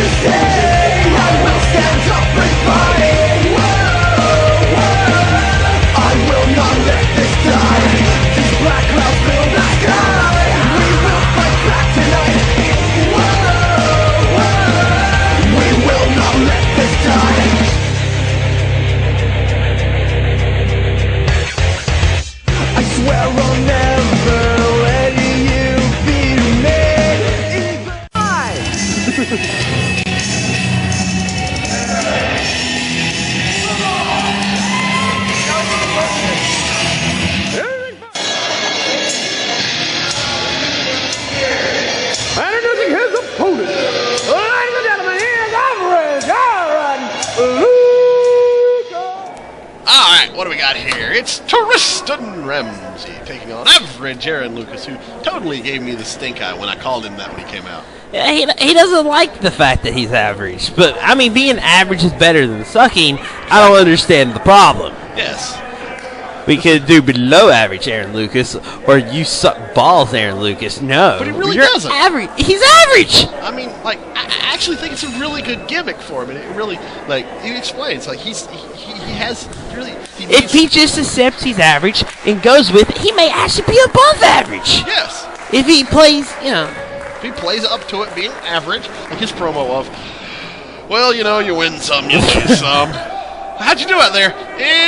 you see? I will stand up and fight. I will not let this die. These black clouds fill the sky. We will fight back tonight. We will not let this die. I swear I'll never let you be me. Even I. Introducing his opponent, ladies and gentlemen, here's average Aaron Lucas. Alright, what do we got here? It's TRISTAN Ramsey taking on average Aaron Lucas, who totally gave me the stink eye when I called him that when he came out. Yeah, he doesn't like the fact that he's average. But, I mean, being average is better than sucking. I don't understand the problem. Yes. We could do below average Aaron Lucas, or you suck balls Aaron Lucas. No. But he really You're doesn't. Average. He's average! I mean, like, I actually think it's a really good gimmick for him, and it really, like, he explains, like, he has really... If he just accepts he's average and goes with it, he may actually be above average. Yes. If he plays, you know... If he plays up to it being average, like his promo of, well, you know, you win some, you lose some. How'd you do out there?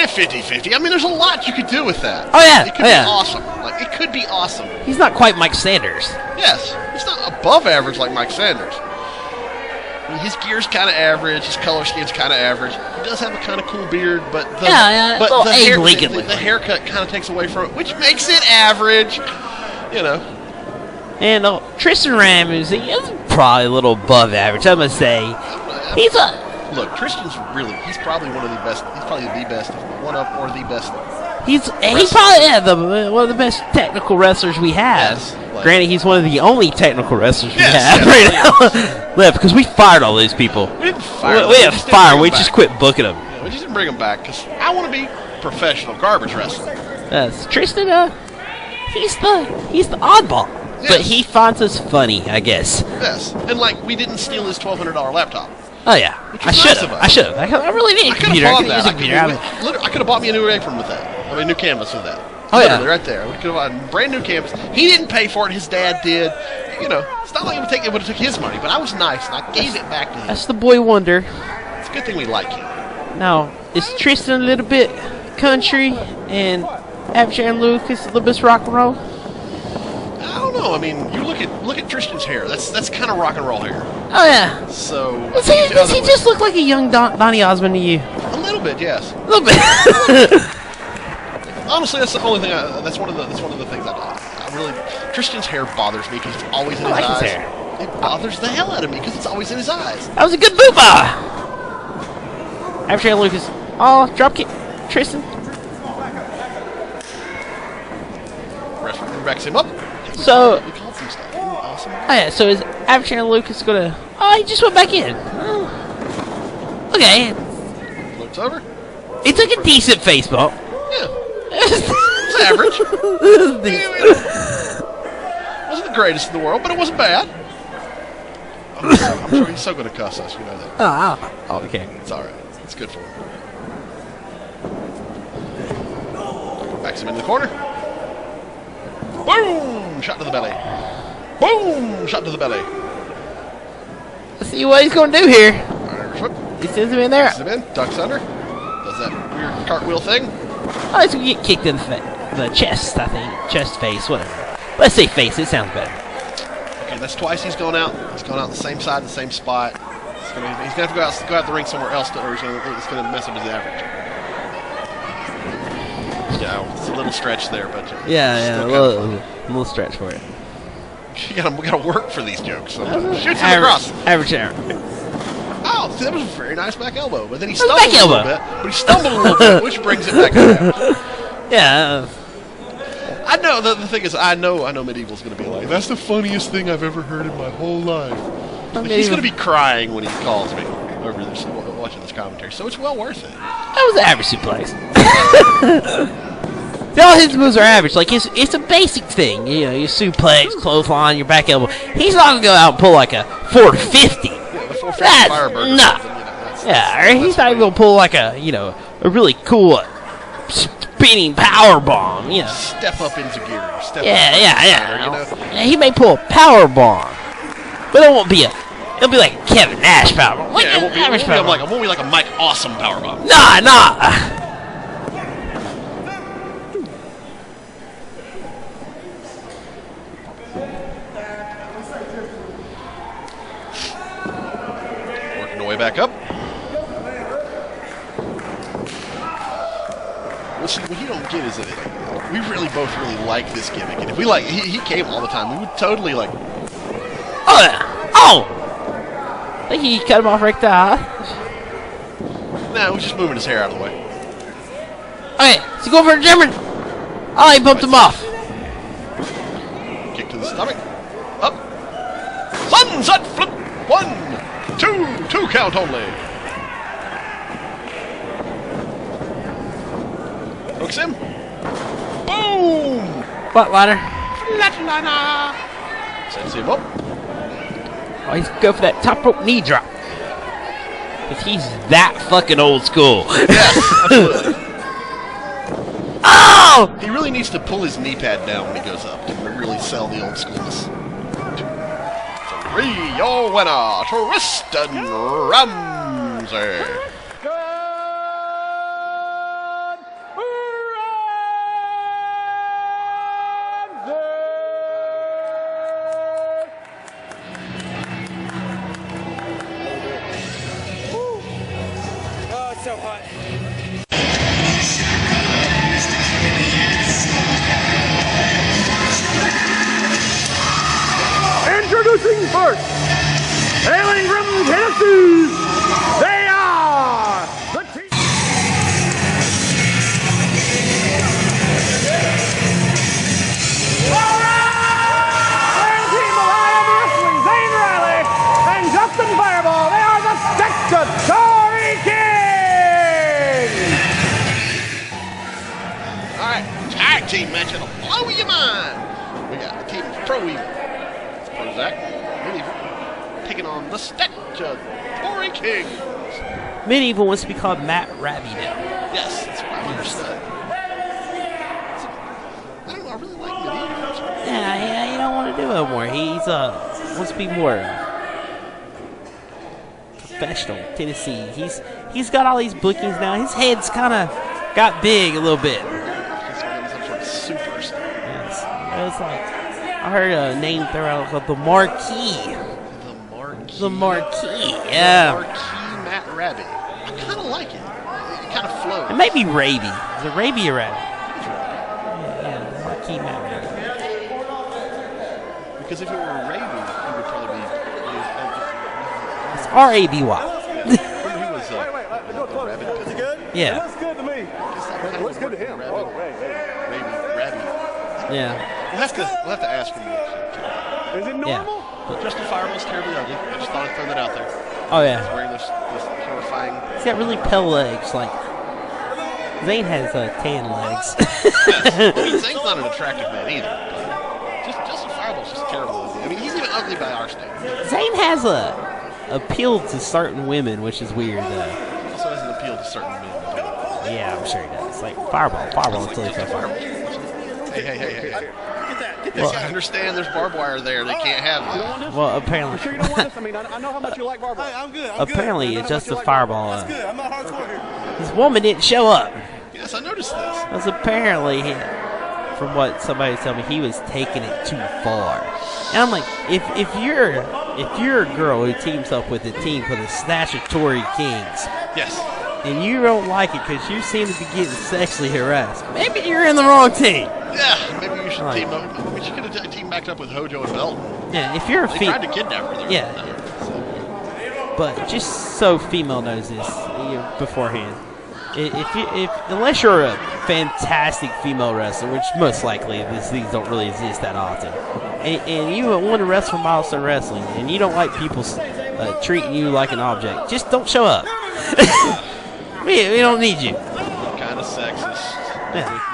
50-50. I mean, there's a lot you could do with that. Oh, yeah. It could be awesome. Like, it could be awesome. He's not quite Mike Sanders. Yes. He's not above average like Mike Sanders. I mean, his gear's kind of average. His color scheme's kind of average. He does have a kind of cool beard, but the, but the haircut kind of takes away from it, which makes it average. You know. And Tristan Ramsey is probably a little above average, I'm going to say. He's a... Look, Tristan's really, he's probably one of the best, he's probably the best, one of, or the best. He's probably, one of the best technical wrestlers we have. Yes, like, granted, he's one of the only technical wrestlers we yes, have right now left, because we fired all those people. We didn't fire them. We have fired, we just quit booking them. Yeah, we just didn't bring them back, because I want to be professional garbage wrestling. Yes, Tristan, he's the oddball. Yes. But he finds us funny, I guess. Yes, and like, we didn't steal his $1,200 laptop. Oh yeah, I should have. I really need a computer. I could use a computer. I could have bought me a new apron with that. I mean, a new canvas with that. Oh literally, yeah, right there. We could have bought a brand new canvas. He didn't pay for it. His dad did. You know, it's not like it would have took his money, but I was nice and I gave it back to him. That's the boy wonder. It's a good thing we like him. Now, is Tristan a little bit country and average Aaron Lucas a little bit rock and roll? I don't know. I mean, you look at Tristan's hair. That's kind of rock and roll hair. Oh yeah. So does he just look like a young Donny Osmond to you? A little bit, yes. A little bit. Honestly, that's the only thing. That's one of the things I really. Tristan's hair bothers me because it's always in his eyes. His hair. It bothers the hell out of me because it's always in his eyes. That was a good booba. Average Aaron Lucas. Oh, drop kick, Tristan. Referee backs him up. So, awesome. Oh yeah, so is average Aaron Lucas gonna... Oh, he just went back in. Oh. Okay. Flips over. He took a decent face bump. Yeah. It's average. Wasn't the greatest in the world, but it wasn't bad. I'm sure he's so gonna cuss us, you know that. Oh, okay. It's alright. It's good for him. Backs him in the corner. Boom! Shot to the belly. Boom! Shot to the belly. Let's see what he's going to do here. Irish whip. He sends him in there. Sends him in. Ducks under. Does that weird cartwheel thing. Oh, he's going to get kicked in the chest, I think. Chest, face, whatever. Let's say face. It sounds better. Okay, that's twice he's gone out. He's gone out the same side, the same spot. He's going to have to go out the ring somewhere else, or it's going to mess up his average. Yeah, it's a little stretch there, but yeah, a little stretch for it. We gotta work for these jokes. Shoots him across. Average Aaron. Oh, see, that was a very nice back elbow, but then he stumbled a little bit. But he stumbled a little bit, which brings it back to average. Yeah. I know. The thing is, I know Medieval's gonna be like, that's the funniest thing I've ever heard in my whole life. Like, he's gonna be crying when he calls me over this, watching this commentary, so it's well worth it. That was an average suplex. All his moves are average. Like, it's a basic thing. You know, your suplex, clothesline, your back elbow. He's not going to go out and pull like a 450. Yeah, the 450 Firebird. Or Nah. something, you know, Yeah, or he's not even gonna pull like a, a really cool spinning power bomb. Step up into gear. Yeah, he may pull a power bomb, but it won't be it'll be like a Kevin Nash power bomb. Yeah, it won't be like a Mike Awesome power bomb. Nah. Working the way back up. Well, see, what you don't get is that we both really like this gimmick, and if we he came all the time, we would totally like. Oh yeah. Oh. I think he cut him off right there. Nah, he's just moving his hair out of the way. Okay, is he going for a German? Oh, he bumped him off. Kick to the stomach. Up. Sunset flip. 1, 2 count only. Hooks him. Boom. Flatliner. Flatliner. Sets him up. Oh, he's go for that top rope knee drop. Because he's that fucking old school. Yes, absolutely. Oh! He really needs to pull his knee pad down when he goes up to really sell the old schoolness. 3, your winner, Tristan Ramsey. So hot. Introducing first, hailing from Tennessee, they are the team. All right! Team of IM Wrestling, Zane Riley and Justin Fireball. They are the Statutory Kings. All right, tag team match that'll blow your mind. We got the team of PROEVIL. Zach, Medieval, taking on the Statutory Kings. Medieval wants to be called Matt Rabby now. Yes, that's what I've understood. I don't know, I really like Medieval. Yeah, he don't want to do it more. He's wants to be more professional. Tennessee. He's got all these bookings now. His head's kind of got big a little bit. He's some sort of superstar. Yes, it's like. I heard a name thrown out called the Marquis. The Marquis, yeah. The Marquis Matt Rabby. I kind of like it. It kind of flows. It may be Raby. Is it Raby or Rabby? Yeah, the Marquis Matt Rabby. Because if it were Raby, he would probably be. It's R-A-B-Y. He was Rabbit. Is he good? Yeah. It looks good to me. It looks good to him. Rabbit. Rabby. Yeah. We'll have to ask him. Is it normal? But Justin Fireball's terribly ugly. I just thought I'd throw that out there. Oh He's yeah. wearing this horrifying. He's got really pale legs. Like Zane has tan legs. Yes. I mean, Zane's not an attractive man either. But Justin Fireball's just terribly ugly. I mean, he's even ugly by our standards. Zane has a appeal to certain women, which is weird though. He also has an appeal to certain men. Yeah, I'm sure he does. Like Fireball until he fell. Hey. Yes, I understand there's barbed wire there. They can't have it. Well, apparently. You sure you don't want this? I mean, I know how much you like barbed wire. Hey, I'm good. Apparently, it's just a Fireball. That's good. I'm not hardcore here. This woman didn't show up. Yes, I noticed this. Because apparently, from what somebody told me, he was taking it too far. And I'm like, if you're a girl who teams up with a team for the Statutory Kings, Yes. and you don't like it because you seem to be getting sexually harassed, maybe you're in the wrong team. Yeah, maybe you should team up. I mean, you could have teamed back up with Hojo and Belton. Yeah, if you're a They tried to kidnap her. Yeah. But just so female knows this beforehand, unless you're a fantastic female wrestler, which most likely these don't really exist that often, and you want to wrestle for Milestone Wrestling, and you don't like people treating you like an object, just don't show up. we don't need you. Kind of sexist. Yeah.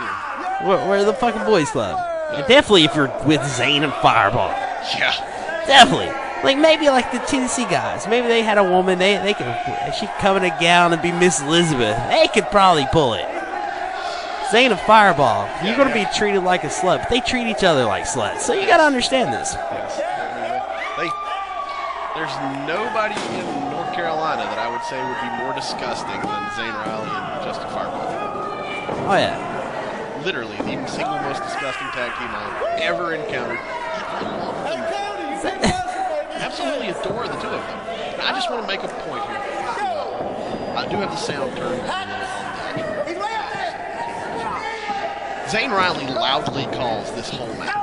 We're the fucking boys club. And definitely if you're with Zane and Fireball. Yeah. Definitely. Like maybe like the Tennessee guys, maybe they had a woman, they could, she could come in a gown and be Miss Elizabeth. They could probably pull it. Zayn and Fireball, you're going to be treated like a slut, but they treat each other like sluts. So you got to understand this. Yes. There's nobody in North Carolina that I would say would be more disgusting than Zayn Riley and Justin Fireball. Oh yeah. Literally, the single most disgusting tag team I've ever encountered. Absolutely adore the two of them. And I just want to make a point here. I do have the sound turned on the actual. Zayn Riley loudly calls this whole match.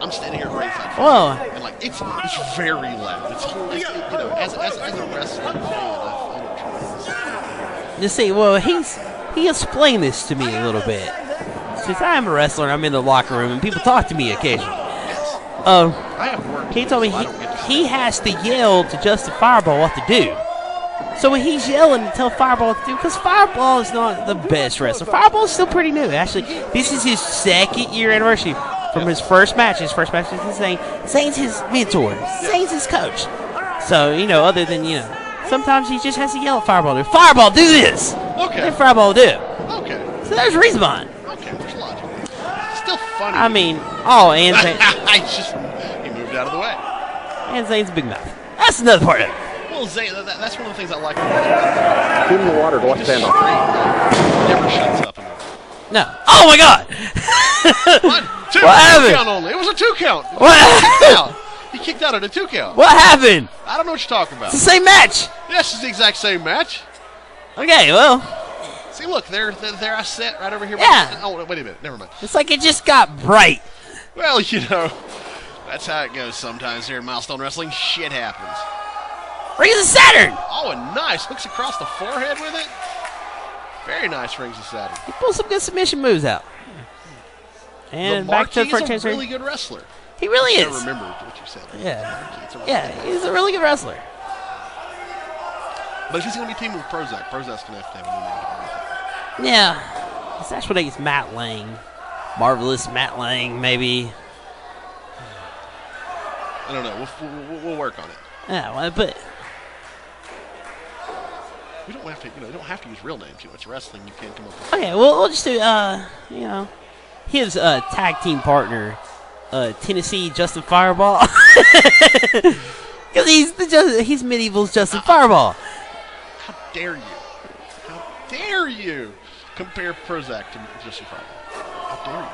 I'm standing here ringside. Whoa. And like it's very loud. As a wrestling fan, You see, well, he explained this to me a little bit. Since I'm a wrestler, I'm in the locker room, and people talk to me occasionally. Yes. I have work. He told me so I don't get to he has to yell to Justin Fireball what to do. So when he's yelling to tell Fireball what to do, because Fireball is not the best wrestler. Fireball is still pretty new. Actually, this is his second year anniversary from his first match. His first match is Zayn. Zayn's his mentor. Zayn's his coach. So, other than, sometimes he just has to yell at Fireball. Fireball, do this! Okay. And Fireball will do it. Okay. So there's a reason behind it. Okay, there's logic. It's still funny. I mean, and Zayn. He moved out of the way. And Zayn's a big mouth. That's another part of it. Well, Zayn, that's one of the things I like about him. Give him the water to watch stand up. Never shuts up. No. Oh my God! 1, 2, What happened? count only. It was a 2 count. What happened? He kicked out at a 2 count. What happened? I don't know what you're talking about. It's the same match. Yes, it's the exact same match. Okay, well, See, look, there I sat right over here. Yeah. Oh, wait a minute. Never mind. it's like it just got bright. Well, that's how it goes sometimes here in Milestone Wrestling. Shit happens. Rings of Saturn. Oh, and nice. Hooks across the forehead with it. Very nice rings of Saturn. He pulled some good submission moves out. And back to the front He's a chain. really good wrestler. He really I is. remember what you said. Yeah, he's a really good wrestler. But if he's going to be teaming with Prozac, Prozac's going to have a new name. Yeah. It's actually it's Matt Lang. Marvelous Matt Lang, maybe. I don't know. We'll work on it. Yeah, well, but We don't have to. You don't have to use real names. It's wrestling. You can't come up with. okay, we'll just do his tag team partner, Tennessee Justin Fireball, because he's medieval's Justin Fireball. How dare you? How dare you compare Prozac to Justin Fireball? How dare you?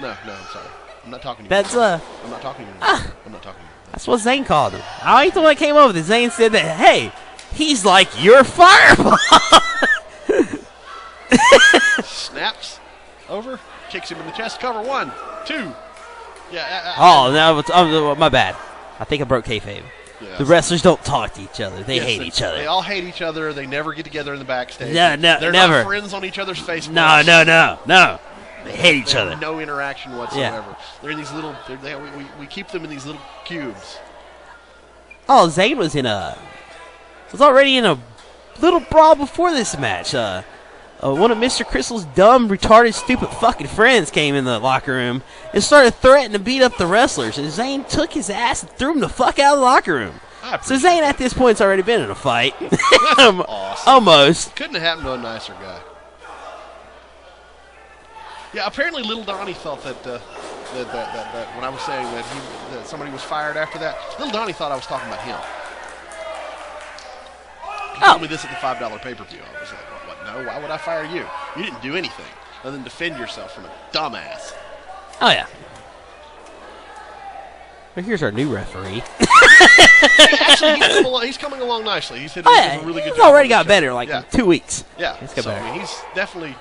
No, I'm sorry. I'm not talking to you. That's I'm not talking to you. I'm not talking to you. That's what Zayn called him. I ain't the one that came over with it. Zayn said that, hey, he's like your Fireball. Snaps over, kicks him in the chest. Cover 1, 2. Yeah. Oh, no, my bad. I think I broke kayfabe. Yes. The wrestlers don't talk to each other. They Yes, hate each other. They all hate each other. They never get together in the backstage. No, They're never. not friends on each other's Facebook. No. They hate each They have other. no interaction whatsoever. They're in these little. We keep them in these little cubes. Oh, Zayn was already in a little brawl before this match. One of Mr. Crystal's dumb, retarded, stupid fucking friends came in the locker room and started threatening to beat up the wrestlers. And Zayn took his ass and threw him the fuck out of the locker room. So Zayn at this point's already been in a fight. Awesome. Almost. Couldn't have happened to a nicer guy. Yeah, apparently Little Donnie thought that when I was saying that somebody was fired after that, Little Donnie thought I was talking about him. He told me this at the $5 pay-per-view. I was like, what? No, why would I fire you? You didn't do anything other than defend yourself from a dumbass. Oh, yeah. But here's our new referee. Actually, he's coming along nicely. He's a really good job. He's already got better, in 2 weeks. Yeah. He's got better. I mean, he's definitely,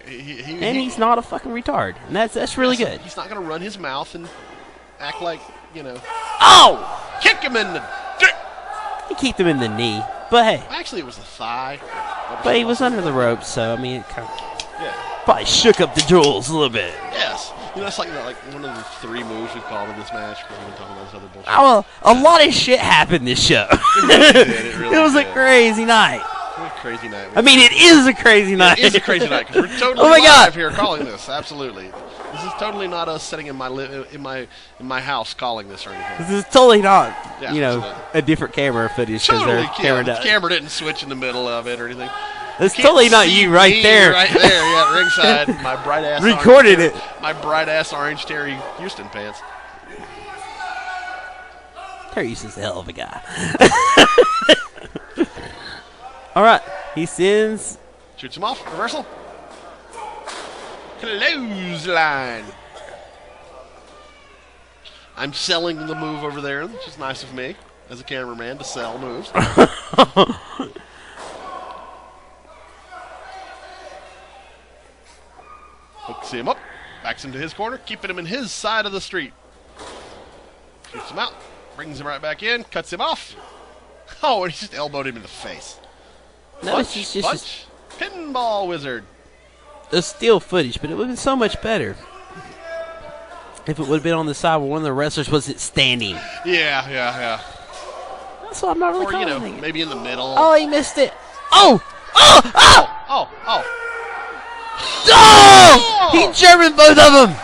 he's not a fucking retard. And that's really good. He's not going to run his mouth and act like, Oh! kick him in the dick. He kicked him in the knee. But hey. Actually, it was the thigh. But he was under the ropes, so, I mean, it kind of probably shook up the jewels a little bit. Yes. That's like one of the 3 moves we've called in this match. We've been talking about this other bullshit. Oh, a lot of shit happened this show. It really did. It really It was a did. crazy night. What a crazy night. I mean, it is a crazy night. It is a crazy night because we're totally Oh my live God. here calling this. Absolutely. This is totally not us sitting in my house calling this or anything. This is totally not, Yeah, you know, absolutely. a different camera footage because Totally, their camera the does. camera didn't switch in the middle of it or anything. It's Can't totally not see you right me there. Right there, yeah, ringside. My bright ass Recorded orange, it. My bright ass orange Terry Houston pants. Terry Houston's a hell of a guy. All right, he sends. Shoots him off. Reversal. Clothesline. I'm selling the move over there, which is nice of me as a cameraman to sell moves. Hooks him up. Backs him to his corner, keeping him in his side of the street. Shoots him out. Brings him right back in. Cuts him off. Oh, and he just elbowed him in the face. No, Punch, it's just punch. Pinball wizard. a still footage, but it would have been so much better if it would have been on the side where one of the wrestlers wasn't standing. Yeah. That's why I'm not really Or, commenting it. maybe in the middle. Oh, he missed it. Oh! Oh! Oh! He German both of them.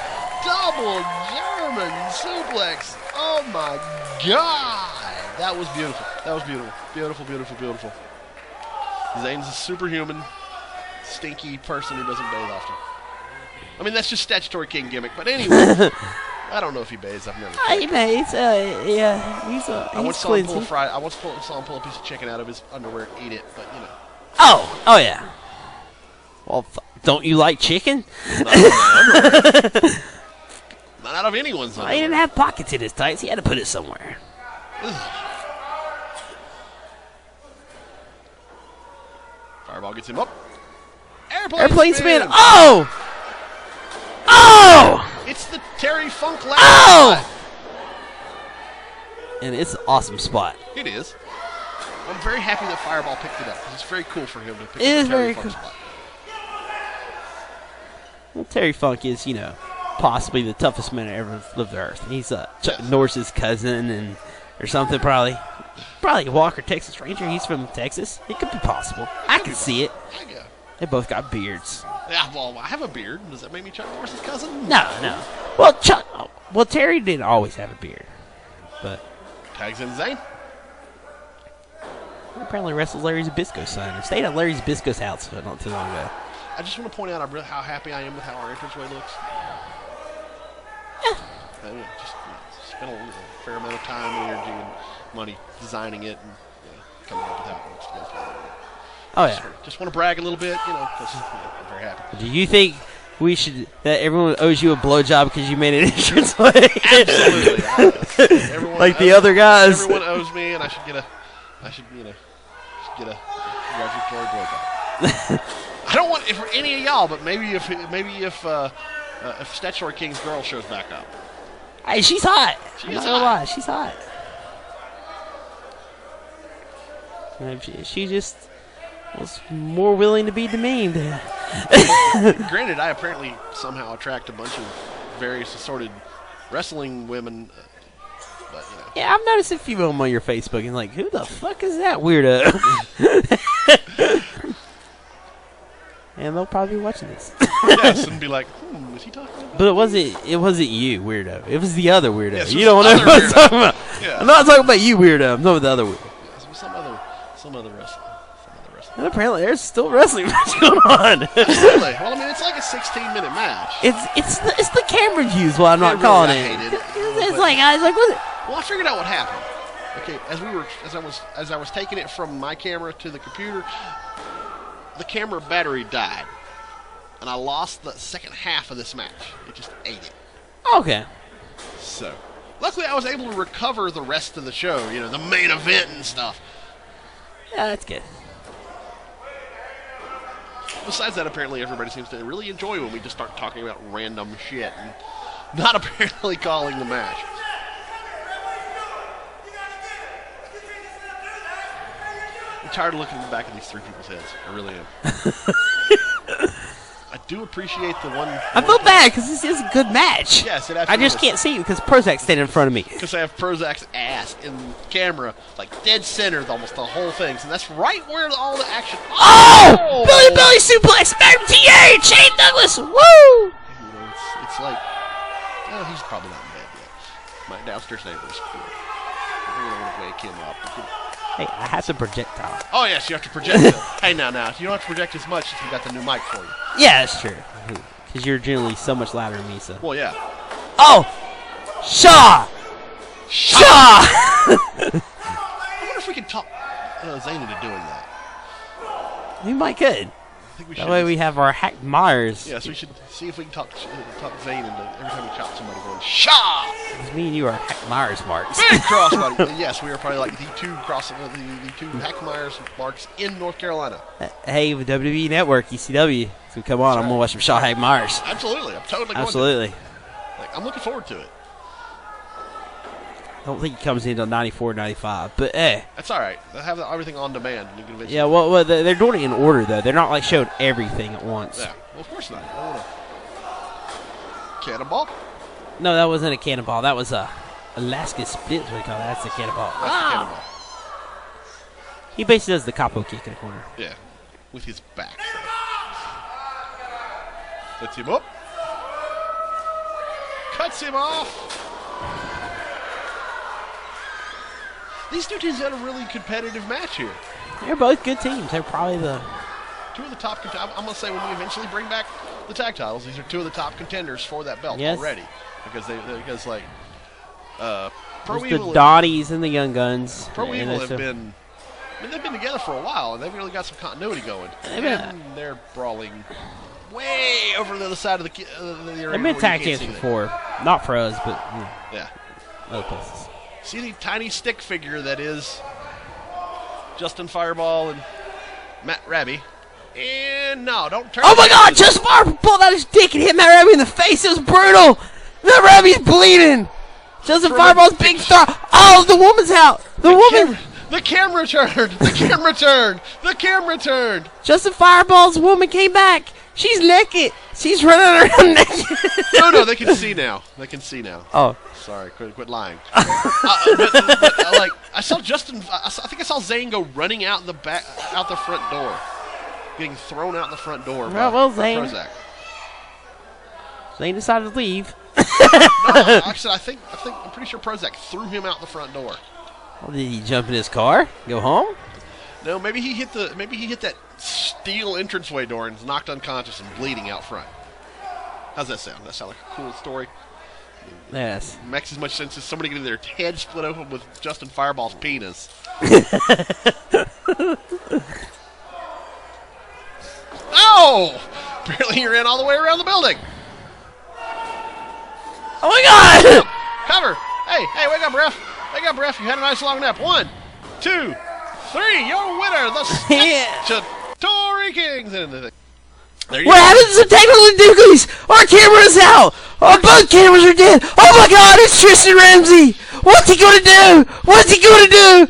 Double German suplex. Oh my God. That was beautiful. Beautiful. Zane's a superhuman, stinky person who doesn't bathe often. I mean, that's just statutory king gimmick. But anyway, I don't know if he bathes. I've never. He made, yeah, he's I once saw him cleansing. pull a piece of chicken out of his underwear and eat it. But Oh yeah. Well, don't you like chicken? not out of my underwear. Not out of anyone's He underwear. didn't have pockets in his tights. He had to put it somewhere. Fireball gets him up. Airplane spin. Oh! It's the Terry Funk Oh! last And it's an awesome spot. It is. I'm very happy that Fireball picked it up because it's very cool for him to pick It up is the Terry very Funk cool. spot. Well, Terry Funk is, possibly the toughest man that ever lived the earth. He's Chuck Yes. Norris's cousin or something, probably. Probably a Walker, Texas Ranger. He's from Texas. It could be possible. I can see it. Yeah. They both got beards. Yeah, well, I have a beard. Does that make me Chuck Norris's cousin? No. Well, Terry didn't always have a beard. But Tags in Zane. he apparently wrestled Larry Zbysko's son. He stayed at Larry Zbysko's house not too long ago. I just want to point out how happy I am with how our entranceway looks. Just spent a fair amount of time and energy and money designing it and coming up with how it looks. Oh, yeah. Just want to brag a little bit, because I'm very happy. Do you think that everyone owes you a blowjob because you made an entrance way? Absolutely. Everyone Like the owes- other guys. Everyone owes me, and I should get a congratulatory blowjob. I don't want it for any of y'all, but maybe if Statutory King's girl shows back up. Hey, she's hot. She I'm is not gonna hot. lie, she's hot. And she just was more willing to be demeaned. Granted, I apparently somehow attract a bunch of various assorted wrestling women, but Yeah, I've noticed a few of them on your Facebook and like, who the fuck is that weirdo? And they'll probably be watching this. yes, and be like, is he talking about? But it wasn't you, weirdo. It was the other weirdo. Yes, it You was don't know the what I'm other talking about. Yeah. I'm not talking about you, weirdo. I'm talking about the other weirdo. Some other wrestler. And apparently there's still wrestling match going on. Absolutely. Well, I mean, it's like a 16-minute match. It's the camera views what I'm not Really, calling I it. hate it. It's But- like I was like, what? Well, I figured out what happened. Okay, as I was taking it from my camera to the computer, the camera battery died, and I lost the second half of this match. It just ate it. Okay. So, luckily, I was able to recover the rest of the show. The main event and stuff. Yeah, that's good. Besides that, apparently everybody seems to really enjoy when we just start talking about random shit and not apparently calling the match. I'm tired of looking back at these three people's heads. I really am. I do appreciate the one. I feel bad because this is a good match. Yes, it I absolutely just is. can't see it because Prozac's standing in front of me. Because I have Prozac's ass in camera, like dead center, almost the whole thing. So that's right where all the action. Oh! Belly suplex! MTA! Shane Douglas! Woo! You know, it's like, oh, he's probably not in bed yet. My downstairs neighbor is cool. We're going to wake him up. Hey, I have some projectile. Oh, yes, you have to project it. Hey, now, you don't have to project as much if you got the new mic for you. Yeah, that's true. Because you're generally so much louder than me, so. Well, yeah. Oh! Shaw! Shaw! I wonder if we can talk Zane into doing that. We might could. I think we That should. way we have our Hack Myers. Yes, we should see if we can talk Zane into every time we chop somebody going, Shaw! Because me and you are Hack Myers marks. Big crossbody. Yes, we are probably like the two Hack Myers marks in North Carolina. Hey, with WWE Network, ECW, so come on, I'm going to watch some Shaw Hack Myers. Absolutely. I'm totally going Absolutely. to. Like, I'm looking forward to it. I don't think he comes in until 94, 95, but That's all right. They have everything on demand. And you can eventually. Yeah, well, they're doing it in order, though. They're not, like, showing everything at once. Yeah. Well, of course not. I don't want to. Cannonball? No, that wasn't a cannonball. That was a Alaska split, is what they call that. That's a cannonball. That's the cannonball. He basically does the capo kick in the corner. Yeah. With his back. Sets him up. Cuts him off. These two teams had a really competitive match here. They're both good teams. They're probably the... Two of the top contenders. I'm going to say when we eventually bring back the tag titles, these are two of the top contenders for that belt already. Because the PROEVIL Donnies and the Young Guns. PROEVIL have been. I mean, they've been together for a while, and they've really got some continuity going. And they're brawling way over the other side of the arena. They've been tag teams before. Not for us, but yeah, other places. See the tiny stick figure that is Justin Fireball and Matt Rabby. And no, don't turn. Oh my God! Justin Fireball pulled out his dick and hit Matt Rabby in the face. It was brutal. Matt Rabby's bleeding. Justin Fireball's big star. Oh, the woman's out. The woman. The camera turned. The camera turned. The camera turned. Justin Fireball's woman came back. She's naked. She's running around naked. No, they can see now. They can see now. Oh. Sorry, quit lying. Like I saw Justin. I think I saw Zane go running out the front door, getting thrown out the front door. Well, Zane. Prozac. Zane decided to leave. No, actually, I'm pretty sure Prozac threw him out the front door. Well, did he jump in his car? Go home? No, maybe he hit that steel entranceway door and was knocked unconscious and bleeding out front. How's that sound? That sound like a cool story? Yes. Makes as much sense as somebody getting their head split open with Justin Fireball's penis. Oh! Apparently he ran all the way around the building. Oh my God! Cover! Hey, wake up, ref! Wake up, ref! You had a nice long nap. 1, 2, 3. Your winner, the Statutory Kings. There you What go. happened to some technical difficulties? Our camera's out! Our both cameras are dead! Oh my God, it's Tristan Ramsey! What's he gonna do? What's he gonna do?